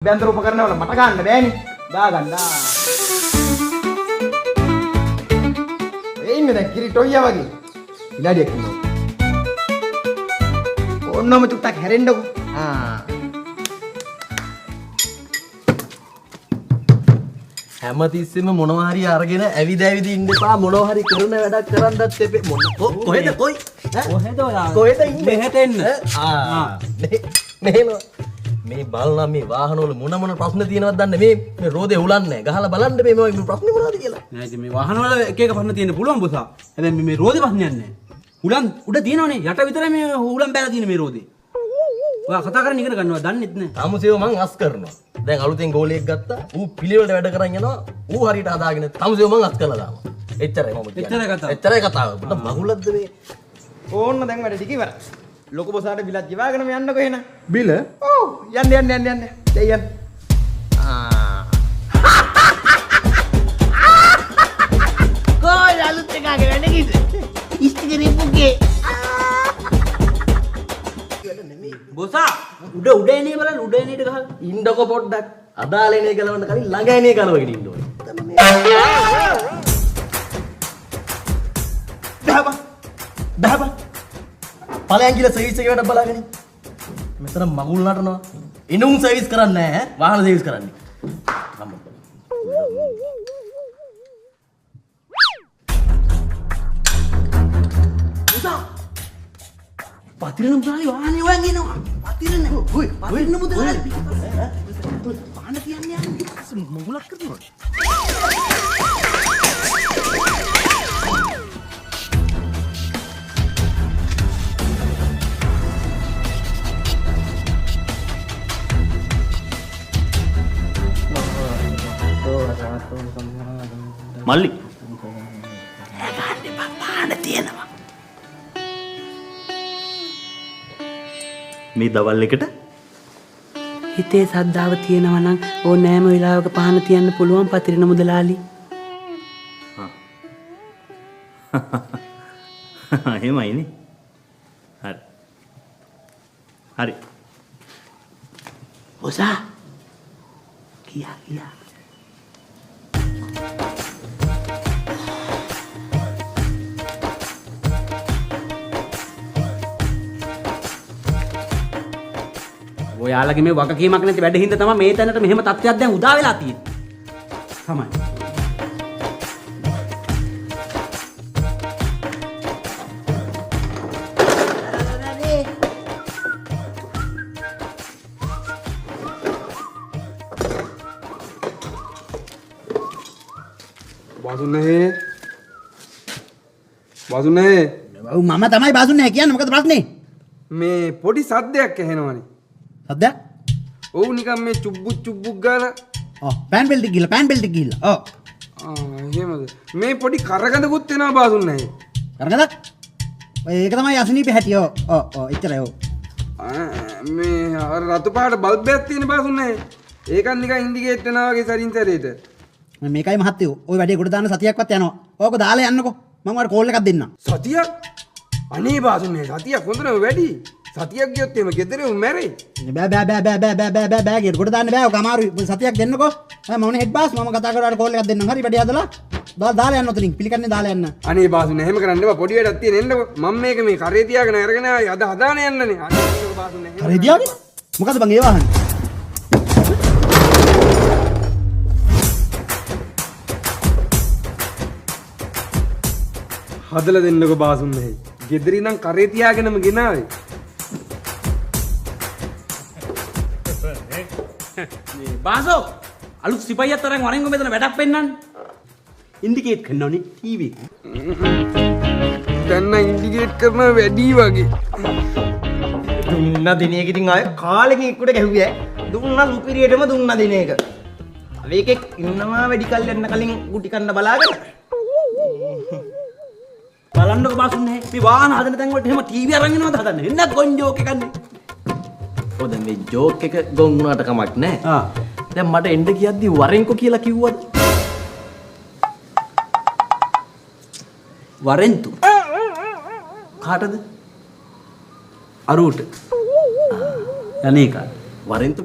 අභ්‍යන්තර උපකරණ වල මට ගන්න බෑනේ. දාගන්න. එන්නේ දැන් කිරිටොයියා වගේ. ඉලාඩියක් ඉන්නවා. ඕන්නම චුට්ටක් හැරෙන්නකෝ. හැමතිස්සෙම මොනවා හරි අරගෙන ඇවිද ඉන්න එපා. මොනවා හරි කරන වැඩක් කරන්නත් එපේ. කොහෙද කොයි? කොහෙද ඔයා? කොහෙද ඉන්නේ? මෙහෙට එන්න. මෙහෙම මේ බලන මේ වාහන වල මොන ප්‍රශ්න තියෙනවද දන්නේ මේ රෝදේ උලන්නේ. ගහලා බලන්න මේ ප්‍රශ්නේ මොනවද කියලා. නෑ ඉතින් මේ වාහන වල එක එක ප්‍රශ්න තියෙන්න පුළුවන් බොසා. හැබැයි මේ රෝදේ ප්‍රශ්නයක් නෑ. උලන් උඩ තියෙනවනේ. යට විතරයි මේ උලන් බැලලා තියෙන මේ රෝදේ. ඔයා කතා කරන්න ඉගෙන ගන්නවා දන්නෙත් නෑ. තමුසේව මං අස් කරනවා. දැන් අලුතෙන් ගෝලියෙක් ගත්තා. ඌ පිළිවෙලට වැඩ කරන් යනවා. ඌ හරියට හදාගෙන තමුසේව මං අස් කරලා දානවා. එච්චරයි මම කියන්නේ. එච්චරයි කතාව. පුත මගුලක්ද මේ? ඕන්න දැන් වැඩ ටික ඉවරයි. ලොකු බොසාට බිලක් ගෙවාගෙනම යන්නකෝ එහෙනම්. බිල? ඔව් යන්න. දෙයයන්. කොයි අලුත් එකගේ වැඩ කිද? ඉස්තිරි පුගේ. බොසා උඩ එනේ බලන්න උඩ එනේට ගහලා. ඉන්නකො පොඩ්ඩක්. අදාළ එනේ ගලවන්න කලින් ළඟ එනේ ගලවගෙන ඉන්න ඕනේ. බහබ. ඵලයන් කියලා සර්විස් එකේ වැඩ බලාගෙන. මෙතන මගුල් නටනවා. ඉනුම් සර්විස් කරන්නේ නැහැ ඈ. වාහන සර්විස් කරන්නේ. පතිරණ මුදලාලි වාහනේ හොයන් එනවා. පතිරණ. ඔයි පතිරණ මුදලාලි. වාහන කියන්නේ යන්නේ. මගුලක් කරනවා. මල්ලි පාන තියෙනවා. මේ දවල් එකට හිතේ සද්ධාව තියෙනවා නම් ඕනෑම වෙලාවක පහන තියන්න පුළුවන් පතිරණ මුදලාලි. එහෙමයිනේ. හරි. බොසා කියා. ඔයාලගේ මේ වගකීමක් නැති වැඩ හින්දා තමයි මේ තැනට මෙහෙම තත්ත්වයක් දැන් උදා වෙලා තියෙන්නේ. තමයි. බාසුන්නේ. මම තමයි බාසුන්නේ කියන්නේ මොකද ප්‍රශ්නේ? මේ පොඩි සද්දයක් ඇහෙනවනේ. සද්දයක්? ඔව් නිකන් මේ චුබ්බුක් ගාලා. පෑන් බෙල්ට් ගිහිල්ලා. එහෙමද? මේ පොඩි කරගඳකුත් එනවා බාසුන්නේ. කරගඳක්? ඔය ඒක තමයි අසනීපේ හැටි. එච්චරයි. මේ අර රතු පාට බල්බයක් තියෙන බාසුන්නේ. ඒකත් නිකන් ඉන්ඩිකේට් වෙනවා වගේ සරින් සැරේට. මේකයි මහත්තයෝ. ওই වැඩේ කොට දාන්න සතියක්වත් යනවා. ඕක දාලා යන්නකෝ. මම ඔයාලට කෝල් එකක් දෙන්නම්. සතියක්? අනේ බාසුන්නේ සතියක් හොඳටම වැඩි. සතියක් ගියොත් එහෙම ගෙදර උන් මැරෙයි. බෑ ගෙට කොට දාන්න බෑ. ඔක අමාරුයි. සතියක් දෙන්නකෝ. මම හෙඩ් බාස් මම කතා කරලා කෝල් එකක් දෙන්නම්. හරි වැඩේ හදලා. දාලා යන්න උතනින්. පිළිකන්නේ දාලා යන්න. අනේ බාසුන්නේ එහෙම කරන්න එපා. පොඩි වැඩක් තියෙන එන්නකෝ. මම මේක මේ කරේ තියාගෙන අරගෙන ආයි අද හදාන යන්නනේ. අනේ බාසුන්නේ. කරේ තියාගෙන? මොකද බං ඒ වාහනේ? හදලා දෙන්නකෝ බාසුන්නේ. ගෙදර ඉඳන් කරේ තියාගෙනම ගෙනාවේ. බාසෝ අලුත් සිපයියක් තරම් වරෙන්ගො මෙතන වැඩක් පෙන්නන්න. ඉන්ඩිකේට් කරනවනේ ටීවී එක. දැන් නම් ඉන්ඩිකේට් කරන වැඩි වගේ. දුන්න දින එක ඉතින් ආය කාලෙකින් එක්කට ගැහුවේ. දුන්නා සුපිරියටම දුන්න දින එක. මේකෙක් ඉන්නවා වැඩි කල් යන්න කලින් ගුටි කන්න බලාගෙන. බලන්නකො බාසුන්නේ මේ වාහන හදන තැන් වලට එහෙම ටීවී අරන් එනවද හදන්නේ? එන්න ගොන් ජෝක් එකන්නේ. ඔය දැන් මේ ජෝක් එක ගොන් වුණාට කමක් නැහැ. දැන් මට එන්න කියද්දි වරෙන්කෝ කියලා කිව්වද? වරෙන්තු. කාටද? අරුට. යන්නේ කාට? වරෙන්තු